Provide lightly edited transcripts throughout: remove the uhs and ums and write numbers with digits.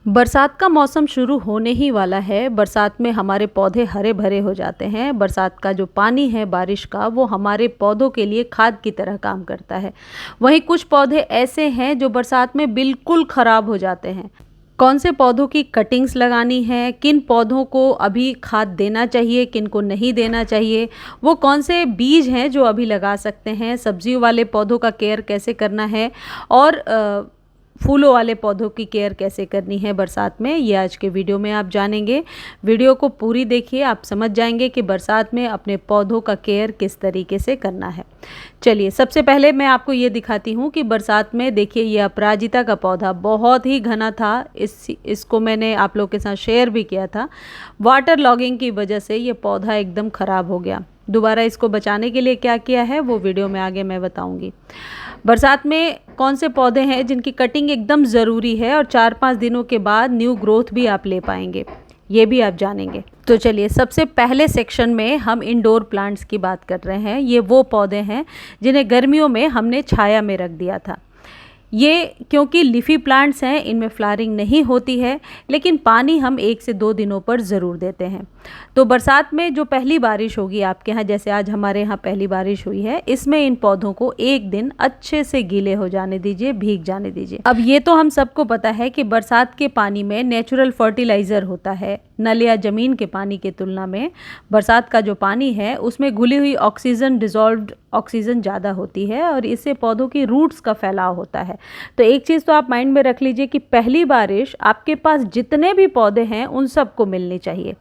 बरसात का मौसम शुरू होने ही वाला है। बरसात में हमारे पौधे हरे भरे हो जाते हैं। बरसात का जो पानी है बारिश का, वो हमारे पौधों के लिए खाद की तरह काम करता है। वहीं कुछ पौधे ऐसे हैं जो बरसात में बिल्कुल ख़राब हो जाते हैं। कौन से पौधों की कटिंग्स लगानी है, किन पौधों को अभी खाद देना चाहिए, किन को नहीं देना चाहिए, वो कौन से बीज हैं जो अभी लगा सकते हैं, सब्जियों वाले पौधों का केयर कैसे करना है और फूलों वाले पौधों की केयर कैसे करनी है बरसात में, ये आज के वीडियो में आप जानेंगे। वीडियो को पूरी देखिए, आप समझ जाएंगे कि बरसात में अपने पौधों का केयर किस तरीके से करना है। चलिए, सबसे पहले मैं आपको ये दिखाती हूँ कि बरसात में देखिए ये अपराजिता का पौधा बहुत ही घना था। इसको मैंने आप लोग के साथ शेयर भी किया था। वाटर लॉगिंग की वजह से ये पौधा एकदम ख़राब हो गया। दोबारा इसको बचाने के लिए क्या किया है वो वीडियो में आगे मैं बताऊंगी। बरसात में कौन से पौधे हैं जिनकी कटिंग एकदम ज़रूरी है और 4-5 दिनों के बाद न्यू ग्रोथ भी आप ले पाएंगे, ये भी आप जानेंगे। तो चलिए, सबसे पहले सेक्शन में हम इंडोर प्लांट्स की बात कर रहे हैं। ये वो पौधे हैं जिन्हें गर्मियों में हमने छाया में रख दिया था। ये क्योंकि लीफी प्लांट्स हैं, इनमें फ्लावरिंग नहीं होती है, लेकिन पानी हम 1 से 2 दिनों पर ज़रूर देते हैं। तो बरसात में जो पहली बारिश होगी आपके यहाँ, जैसे आज हमारे यहाँ पहली बारिश हुई है, इसमें इन पौधों को 1 दिन अच्छे से गीले हो जाने दीजिए, भीग जाने दीजिए। अब ये तो हम सबको पता है कि बरसात के पानी में नेचुरल फर्टिलाइज़र होता है। नल या ज़मीन के पानी की तुलना में बरसात का जो पानी है उसमें घुली हुई ऑक्सीजन, डिज़ोल्व्ड ऑक्सीजन ज़्यादा होती है और इससे पौधों की रूट्स का फैलाव होता है। तो एक चीज़ तो आप माइंड में रख लीजिए कि पहली बारिश आपके पास जितने भी पौधे हैं उन सबको मिलनी चाहिए।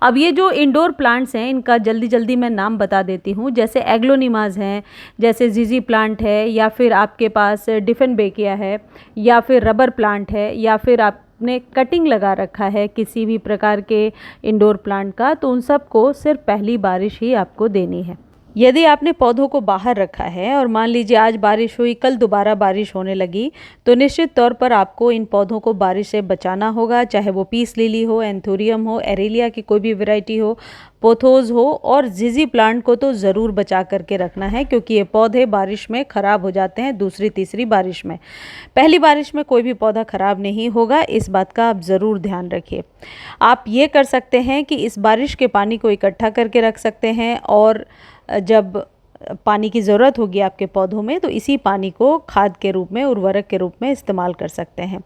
अब ये जो इंडोर प्लांट्स हैं, इनका जल्दी जल्दी मैं नाम बता देती हूँ। जैसे एग्लोनिमास हैं, जैसे जीजी प्लांट है, या फिर आपके पास डिफेनबेकिया है, या फिर रबर प्लांट है, या फिर आपने कटिंग लगा रखा है किसी भी प्रकार के इंडोर प्लांट का, तो उन सबको सिर्फ पहली बारिश ही आपको देनी है। यदि आपने पौधों को बाहर रखा है और मान लीजिए आज बारिश हुई, कल दोबारा बारिश होने लगी, तो निश्चित तौर पर आपको इन पौधों को बारिश से बचाना होगा। चाहे वो पीस लिली हो, एंथोरियम हो, एरेलिया की कोई भी वैरायटी हो, पोथोस हो, और जीजी प्लांट को तो ज़रूर बचा करके रखना है, क्योंकि ये पौधे बारिश में ख़राब हो जाते हैं, दूसरी तीसरी बारिश में। पहली बारिश में कोई भी पौधा ख़राब नहीं होगा, इस बात का आप ज़रूर ध्यान रखिए। आप ये कर सकते हैं कि इस बारिश के पानी को इकट्ठा करके रख सकते हैं, और जब पानी की ज़रूरत होगी आपके पौधों में तो इसी पानी को खाद के रूप में, उर्वरक के रूप में इस्तेमाल कर सकते हैं।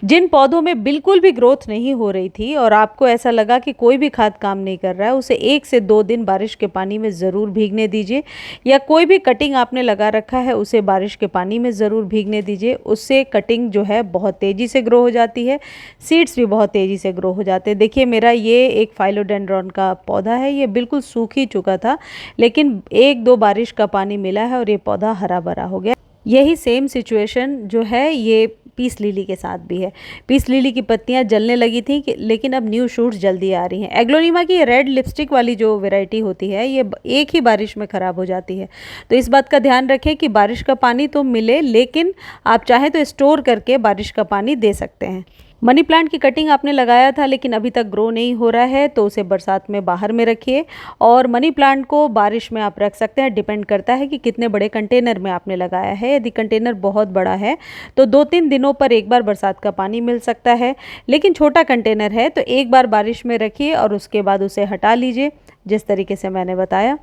जिन पौधों में बिल्कुल भी ग्रोथ नहीं हो रही थी और आपको ऐसा लगा कि कोई भी खाद काम नहीं कर रहा है, उसे 1 से 2 दिन बारिश के पानी में ज़रूर भीगने दीजिए, या कोई भी कटिंग आपने लगा रखा है उसे बारिश के पानी में ज़रूर भीगने दीजिए। उससे कटिंग जो है बहुत तेज़ी से ग्रो हो जाती है, सीड्स भी बहुत तेज़ी से ग्रो हो जाते हैं। देखिए, मेरा ये एक फाइलोडेंड्रॉन का पौधा है, ये बिल्कुल सूख ही चुका था, लेकिन 1-2 बारिश का पानी मिला है और ये पौधा हरा भरा हो गया। यही सेम सिचुएशन जो है ये पीस लिली के साथ भी है। पीस लिली की पत्तियां जलने लगी थी, लेकिन अब न्यू शूट्स जल्दी आ रही हैं। एग्लोनिमा की रेड लिपस्टिक वाली जो वैरायटी होती है, ये एक ही बारिश में ख़राब हो जाती है। तो इस बात का ध्यान रखें कि बारिश का पानी तो मिले, लेकिन आप चाहें तो स्टोर करके बारिश का पानी दे सकते हैं। मनी प्लांट की कटिंग आपने लगाया था लेकिन अभी तक ग्रो नहीं हो रहा है, तो उसे बरसात में बाहर में रखिए। और मनी प्लांट को बारिश में आप रख सकते हैं, डिपेंड करता है कि कितने बड़े कंटेनर में आपने लगाया है। यदि कंटेनर बहुत बड़ा है तो 2-3 दिनों पर एक बार बरसात का पानी मिल सकता है, लेकिन छोटा कंटेनर है तो एक बार बारिश में रखिए और उसके बाद उसे हटा लीजिए, जिस तरीके से मैंने बताया।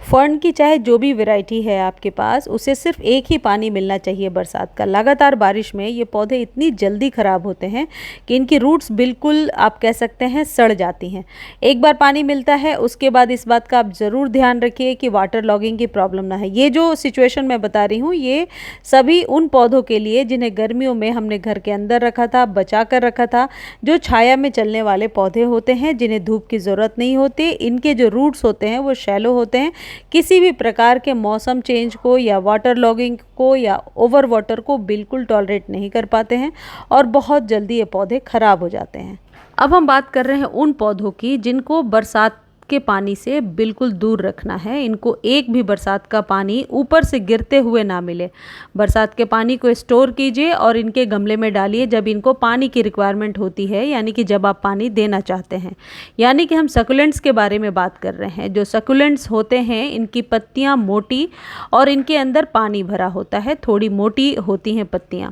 फर्न की चाहे जो भी वैरायटी है आपके पास, उसे सिर्फ एक ही पानी मिलना चाहिए बरसात का। लगातार बारिश में ये पौधे इतनी जल्दी ख़राब होते हैं कि इनकी रूट्स बिल्कुल आप कह सकते हैं सड़ जाती हैं। एक बार पानी मिलता है, उसके बाद इस बात का आप ज़रूर ध्यान रखिए कि वाटर लॉगिंग की प्रॉब्लम ना है। ये जो सिचुएशन मैं बता रही हूँ, ये सभी उन पौधों के लिए जिन्हें गर्मियों में हमने घर के अंदर रखा था, बचा कर रखा था, जो छाया में चलने वाले पौधे होते हैं, जिन्हें धूप की ज़रूरत नहीं होती। इनके जो रूट्स होते हैं वो शैलो होते हैं, किसी भी प्रकार के मौसम चेंज को या वाटर लॉगिंग को या ओवर वाटर को बिल्कुल टॉलरेट नहीं कर पाते हैं और बहुत जल्दी ये पौधे ख़राब हो जाते हैं। अब हम बात कर रहे हैं उन पौधों की जिनको बरसात के पानी से बिल्कुल दूर रखना है। इनको एक भी बरसात का पानी ऊपर से गिरते हुए ना मिले। बरसात के पानी को स्टोर कीजिए और इनके गमले में डालिए जब इनको पानी की रिक्वायरमेंट होती है, यानी कि जब आप पानी देना चाहते हैं। यानी कि हम सकुलेंट्स के बारे में बात कर रहे हैं। जो सकुलेंट्स होते हैं इनकी पत्तियां मोटी और इनके अंदर पानी भरा होता है, थोड़ी मोटी होती हैं पत्तियां।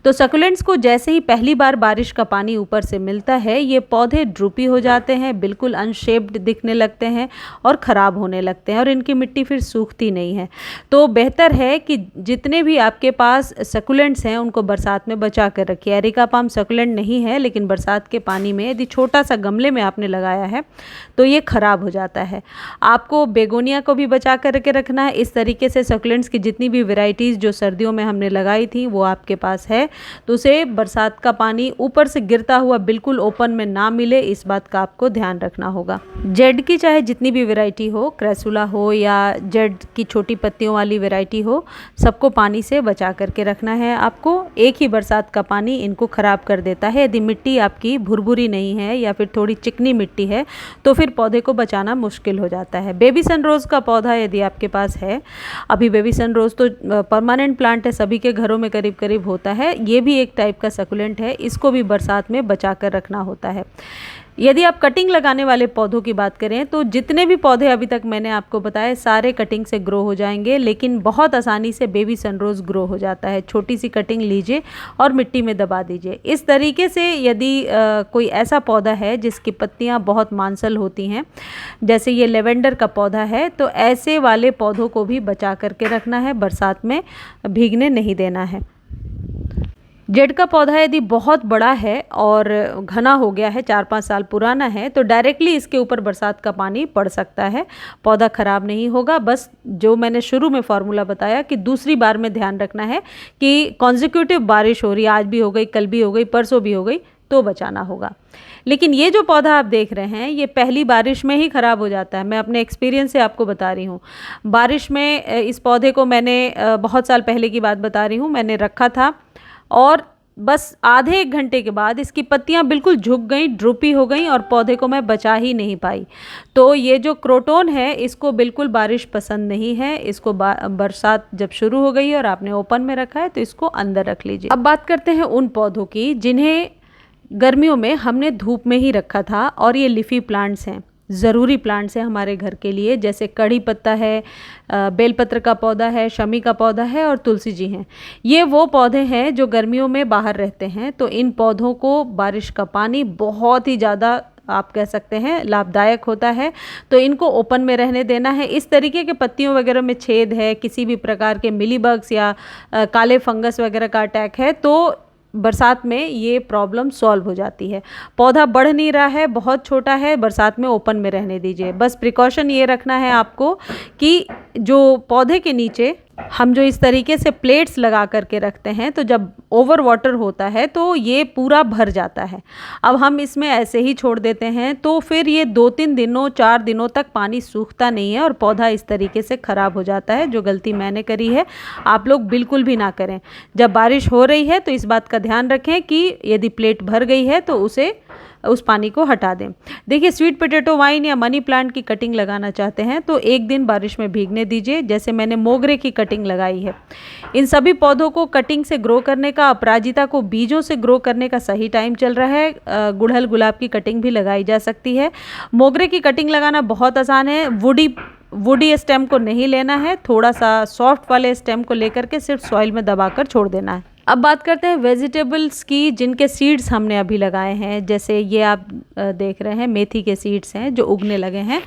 तो सकुलेंट्स को जैसे ही पहली बार बारिश का पानी ऊपर से मिलता है, ये पौधे ड्रूपी हो जाते हैं, बिल्कुल अनशेप्ड दिखने लगते हैं और ख़राब होने लगते हैं और इनकी मिट्टी फिर सूखती नहीं है। तो बेहतर है कि जितने भी आपके पास सकुलेंट्स हैं उनको बरसात में बचा कर रखिए। एरिका पाम सकुलेंट नहीं है, लेकिन बरसात के पानी में यदि छोटा सा गमले में आपने लगाया है तो ये ख़राब हो जाता है। आपको बेगोनिया को भी बचा कर के रखना है। इस तरीके से सकुलेंट्स की जितनी भी वेराइटीज़ जो सर्दियों में हमने लगाई थी वो आपके पास है, तो उसे बरसात का पानी ऊपर से गिरता हुआ बिल्कुल ओपन में ना मिले, इस बात का आपको ध्यान रखना होगा। जेड की चाहे जितनी भी वैरायटी हो, क्रेसुला हो या जेड की छोटी पत्तियों वाली वैरायटी हो, सबको पानी से बचा करके रखना है आपको। एक ही बरसात का पानी इनको ख़राब कर देता है। यदि मिट्टी आपकी भुरभुरी नहीं है या फिर थोड़ी चिकनी मिट्टी है तो फिर पौधे को बचाना मुश्किल हो जाता है। बेबी सनरोज़ का पौधा यदि आपके पास है, अभी बेबी सनरोज़ तो परमानेंट प्लांट है, सभी के घरों में करीब करीब होता है, ये भी एक टाइप का सकुलेंट है, इसको भी बरसात में बचा कर रखना होता है। यदि आप कटिंग लगाने वाले पौधों की बात करें तो जितने भी पौधे अभी तक मैंने आपको बताए सारे कटिंग से ग्रो हो जाएंगे, लेकिन बहुत आसानी से बेबी सनरोज़ ग्रो हो जाता है। छोटी सी कटिंग लीजिए और मिट्टी में दबा दीजिए। इस तरीके से यदि कोई ऐसा पौधा है जिसकी पत्तियां बहुत मांसल होती हैं, जैसे ये लेवेंडर का पौधा है, तो ऐसे वाले पौधों को भी बचा करके रखना है, बरसात में भीगने नहीं देना है। जेड का पौधा यदि बहुत बड़ा है और घना हो गया है, 4-5 साल पुराना है, तो डायरेक्टली इसके ऊपर बरसात का पानी पड़ सकता है, पौधा ख़राब नहीं होगा। बस जो मैंने शुरू में फार्मूला बताया कि दूसरी बार में ध्यान रखना है कि कॉन्जिक्यूटिव बारिश हो रही है, आज भी हो गई, कल भी हो गई, परसों भी हो गई, तो बचाना होगा। लेकिन ये जो पौधा आप देख रहे हैं ये पहली बारिश में ही ख़राब हो जाता है। मैं अपने एक्सपीरियंस से आपको बता रही हूँ। बारिश में इस पौधे को मैंने बहुत साल पहले की बात बता रही हूँ, मैंने रखा था और बस आधे 1 घंटे के बाद इसकी पत्तियां बिल्कुल झुक गई, ड्रूपी हो गई और पौधे को मैं बचा ही नहीं पाई। तो ये जो क्रोटोन है इसको बिल्कुल बारिश पसंद नहीं है। इसको बरसात जब शुरू हो गई और आपने ओपन में रखा है तो इसको अंदर रख लीजिए। अब बात करते हैं उन पौधों की जिन्हें गर्मियों में हमने धूप में ही रखा था और ये लीफी प्लांट्स हैं, ज़रूरी प्लांट्स हैं हमारे घर के लिए, जैसे कड़ी पत्ता है, बेलपत्र का पौधा है, शमी का पौधा है और तुलसी जी हैं। ये वो पौधे हैं जो गर्मियों में बाहर रहते हैं, तो इन पौधों को बारिश का पानी बहुत ही ज़्यादा आप कह सकते हैं लाभदायक होता है, तो इनको ओपन में रहने देना है। इस तरीके के पत्तियों वगैरह में छेद है, किसी भी प्रकार के मिलीबग्स या काले फंगस वगैरह का अटैक है, तो बरसात में ये प्रॉब्लम सॉल्व हो जाती है। पौधा बढ़ नहीं रहा है, बहुत छोटा है, बरसात में ओपन में रहने दीजिए। बस प्रिकॉशन ये रखना है आपको कि जो पौधे के नीचे हम जो इस तरीके से प्लेट्स लगा करके रखते हैं, तो जब ओवर वाटर होता है तो ये पूरा भर जाता है। अब हम इसमें ऐसे ही छोड़ देते हैं तो फिर ये 2-3 दिनों 4 दिनों तक पानी सूखता नहीं है और पौधा इस तरीके से ख़राब हो जाता है। जो गलती मैंने करी है आप लोग बिल्कुल भी ना करें। जब बारिश हो रही है तो इस बात का ध्यान रखें कि यदि प्लेट भर गई है तो उस पानी को हटा दें। देखिए, स्वीट पोटैटो वाइन या मनी प्लांट की कटिंग लगाना चाहते हैं तो एक दिन बारिश में भीगने दीजिए, जैसे मैंने मोगरे की कटिंग लगाई है। इन सभी पौधों को कटिंग से ग्रो करने का, अपराजिता को बीजों से ग्रो करने का सही टाइम चल रहा है। गुड़हल गुलाब की कटिंग भी लगाई जा सकती है। मोगरे की कटिंग लगाना बहुत आसान है। वुडी स्टेम को नहीं लेना है, थोड़ा सा सॉफ्ट वाले स्टेम को लेकर के सिर्फ सॉइल में दबाकर छोड़ देना है। अब बात करते हैं वेजिटेबल्स की जिनके सीड्स हमने अभी लगाए हैं। जैसे ये आप देख रहे हैं मेथी के सीड्स हैं जो उगने लगे हैं।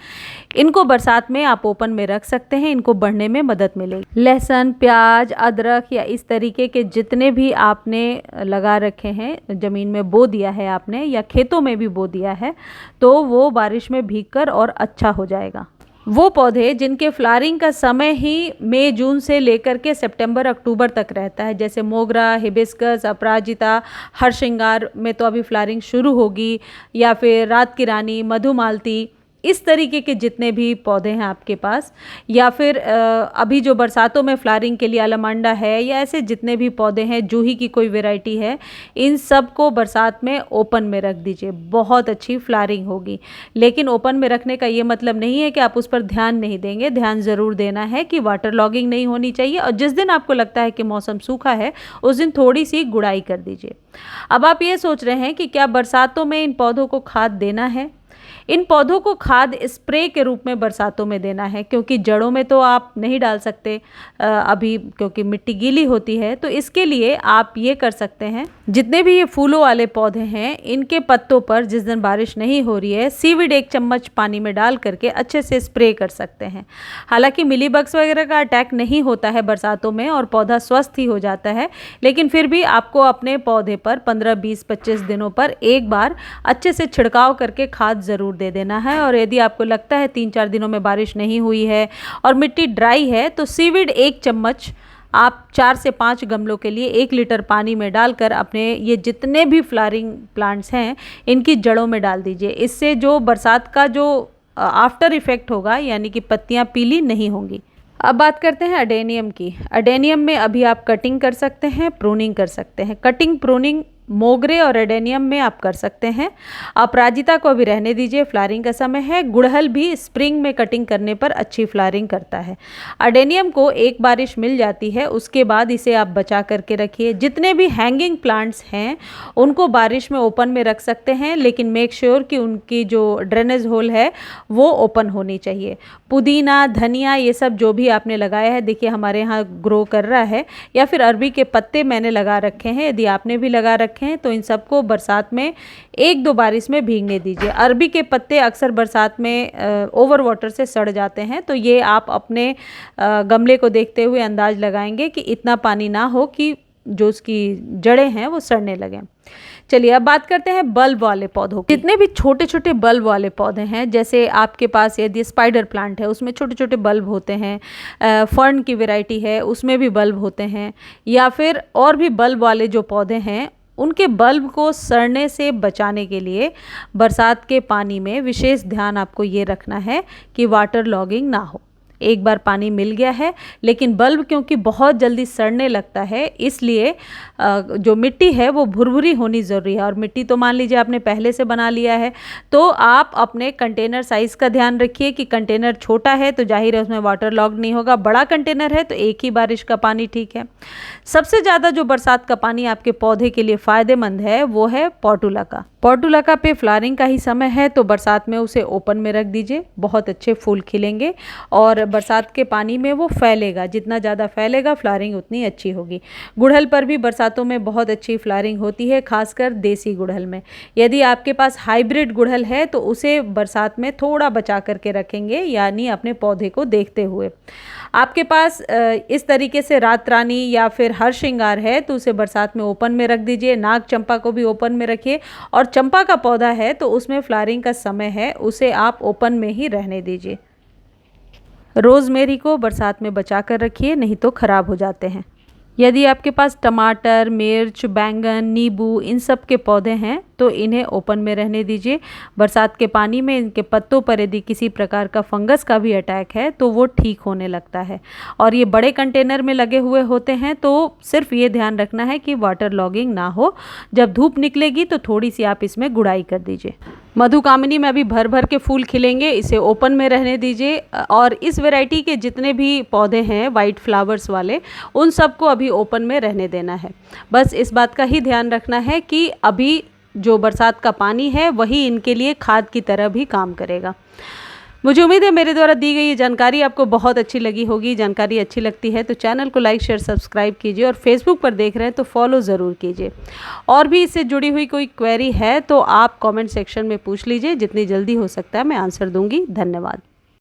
इनको बरसात में आप ओपन में रख सकते हैं, इनको बढ़ने में मदद मिलेगी। लहसुन, प्याज, अदरक या इस तरीके के जितने भी आपने लगा रखे हैं, ज़मीन में बो दिया है आपने या खेतों में भी बो दिया है, तो वो बारिश में भीगकर और अच्छा हो जाएगा। वो पौधे जिनके फ्लावरिंग का समय ही मई जून से लेकर के सितंबर अक्टूबर तक रहता है, जैसे मोगरा, हिबिस्कस, अपराजिता, हरश्रृंगार में तो अभी फ्लावरिंग शुरू होगी, या फिर रात की रानी, मधुमालती, इस तरीके के जितने भी पौधे हैं आपके पास, या फिर अभी जो बरसातों में फ्लावरिंग के लिए अलामांडा है, या ऐसे जितने भी पौधे हैं, जूही की कोई वैरायटी है, इन सब को बरसात में ओपन में रख दीजिए, बहुत अच्छी फ्लावरिंग होगी। लेकिन ओपन में रखने का ये मतलब नहीं है कि आप उस पर ध्यान नहीं देंगे, ध्यान ज़रूर देना है कि वाटर लॉगिंग नहीं होनी चाहिए। और जिस दिन आपको लगता है कि मौसम सूखा है, उस दिन थोड़ी सी गुड़ाई कर दीजिए। अब आप ये सोच रहे हैं कि क्या बरसातों में इन पौधों को खाद देना है? इन पौधों को खाद स्प्रे के रूप में बरसातों में देना है, क्योंकि जड़ों में तो आप नहीं डाल सकते अभी, क्योंकि मिट्टी गीली होती है। तो इसके लिए आप ये कर सकते हैं, जितने भी ये फूलों वाले पौधे हैं, इनके पत्तों पर जिस दिन बारिश नहीं हो रही है, सीवीड 1 चम्मच पानी में डाल करके अच्छे से स्प्रे कर सकते हैं। हालांकि मिलीबग्स वगैरह का अटैक नहीं होता है बरसातों में और पौधा स्वस्थ ही हो जाता है, लेकिन फिर भी आपको अपने पौधे पर 15, 20, 25 दिनों पर एक बार अच्छे से छिड़काव करके खाद ज़रूर दे देना है। और यदि आपको लगता है 3-4 दिनों में बारिश नहीं हुई है और मिट्टी ड्राई है, तो सीवीड 1 चम्मच आप 4 से 5 गमलों के लिए 1 लीटर पानी में डालकर अपने ये जितने भी फ्लावरिंग प्लांट्स हैं, इनकी जड़ों में डाल दीजिए। इससे जो बरसात का जो आफ्टर इफ़ेक्ट होगा, यानी कि पत्तियां पीली नहीं होंगी। अब बात करते हैं अडेनियम की। अडेनियम में अभी आप कटिंग कर सकते हैं, प्रूनिंग कर सकते हैं। कटिंग, प्रूनिंग मोगरे और एडेनियम में आप कर सकते हैं। अपराजिता को अभी रहने दीजिए, फ्लावरिंग का समय है। गुड़हल भी स्प्रिंग में कटिंग करने पर अच्छी फ्लावरिंग करता है। अडेनियम को एक बारिश मिल जाती है, उसके बाद इसे आप बचा करके रखिए। जितने भी हैंगिंग प्लांट्स हैं उनको बारिश में ओपन में रख सकते हैं, लेकिन मेक श्योर कि उनकी जो ड्रेनेज होल है वो ओपन होनी चाहिए। पुदीना, धनिया, ये सब जो भी आपने लगाया है, देखिए हमारे यहाँ ग्रो कर रहा है, या फिर अरबी के पत्ते मैंने लगा रखे हैं, यदि आपने भी लगा रखे हैं तो इन सबको बरसात में 1-2 बारिश में भीगने दीजिए। अरबी के पत्ते अक्सर बरसात में ओवर वाटर से सड़ जाते हैं, तो ये आप अपने गमले को देखते हुए अंदाज लगाएंगे कि इतना पानी ना हो कि जो उसकी जड़ें हैं वो सड़ने लगें। चलिए अब बात करते हैं बल्ब वाले पौधों की। जितने भी छोटे छोटे बल्ब वाले पौधे हैं, जैसे आपके पास यदि स्पाइडर प्लांट है, उसमें छोटे छोटे बल्ब होते हैं, फर्न की वैरायटी है उसमें भी बल्ब होते हैं, या फिर और भी बल्ब वाले जो पौधे हैं, उनके बल्ब को सड़ने से बचाने के लिए बरसात के पानी में विशेष ध्यान आपको ये रखना है कि वाटर लॉगिंग ना हो। एक बार पानी मिल गया है, लेकिन बल्ब क्योंकि बहुत जल्दी सड़ने लगता है, इसलिए जो मिट्टी है वो भुरभुरी होनी ज़रूरी है। और मिट्टी तो मान लीजिए आपने पहले से बना लिया है, तो आप अपने कंटेनर साइज़ का ध्यान रखिए कि कंटेनर छोटा है तो जाहिर है उसमें वाटर लॉग नहीं होगा, बड़ा कंटेनर है तो एक ही बारिश का पानी ठीक है। सबसे ज़्यादा जो बरसात का पानी आपके पौधे के लिए फ़ायदेमंद है वो है पोर्टुलाका। पोर्टुलाका पे फ्लावरिंग का ही समय है, तो बरसात में उसे ओपन में रख दीजिए, बहुत अच्छे फूल खिलेंगे और बरसात के पानी में वो फैलेगा। जितना ज़्यादा फैलेगा फ्लावरिंग उतनी अच्छी होगी। गुड़हल पर भी बरसातों में बहुत अच्छी फ्लावरिंग होती है, खासकर देसी गुड़हल में। यदि आपके पास हाइब्रिड गुड़हल है तो उसे बरसात में थोड़ा बचा करके रखेंगे, यानी अपने पौधे को देखते हुए। आपके पास इस तरीके से रात रानी या फिर हर श्रृंगार है तो उसे बरसात में ओपन में रख दीजिए। नाग चंपा को भी ओपन में रखिए, और चंपा का पौधा है तो उसमें फ्लावरिंग का समय है, उसे आप ओपन में ही रहने दीजिए। रोज़मेरी को बरसात में बचा कर रखिए, नहीं तो ख़राब हो जाते हैं। यदि आपके पास टमाटर, मिर्च, बैंगन, नींबू, इन सब के पौधे हैं तो इन्हें ओपन में रहने दीजिए। बरसात के पानी में इनके पत्तों पर यदि किसी प्रकार का फंगस का भी अटैक है तो वो ठीक होने लगता है। और ये बड़े कंटेनर में लगे हुए होते हैं, तो सिर्फ ये ध्यान रखना है कि वाटर लॉगिंग ना हो। जब धूप निकलेगी तो थोड़ी सी आप इसमें गुड़ाई कर दीजिए। मधुकामिनी में अभी भर भर के फूल खिलेंगे, इसे ओपन में रहने दीजिए। और इस वैरायटी के जितने भी पौधे हैं वाइट फ्लावर्स वाले, उन सबको अभी ओपन में रहने देना है। बस इस बात का ही ध्यान रखना है कि अभी जो बरसात का पानी है वही इनके लिए खाद की तरह भी काम करेगा। मुझे उम्मीद है मेरे द्वारा दी गई ये जानकारी आपको बहुत अच्छी लगी होगी। जानकारी अच्छी लगती है तो चैनल को लाइक, शेयर, सब्सक्राइब कीजिए, और फेसबुक पर देख रहे हैं तो फॉलो ज़रूर कीजिए। और भी इससे जुड़ी हुई कोई क्वेरी है तो आप कमेंट सेक्शन में पूछ लीजिए, जितनी जल्दी हो सकता है मैं आंसर दूंगी। धन्यवाद।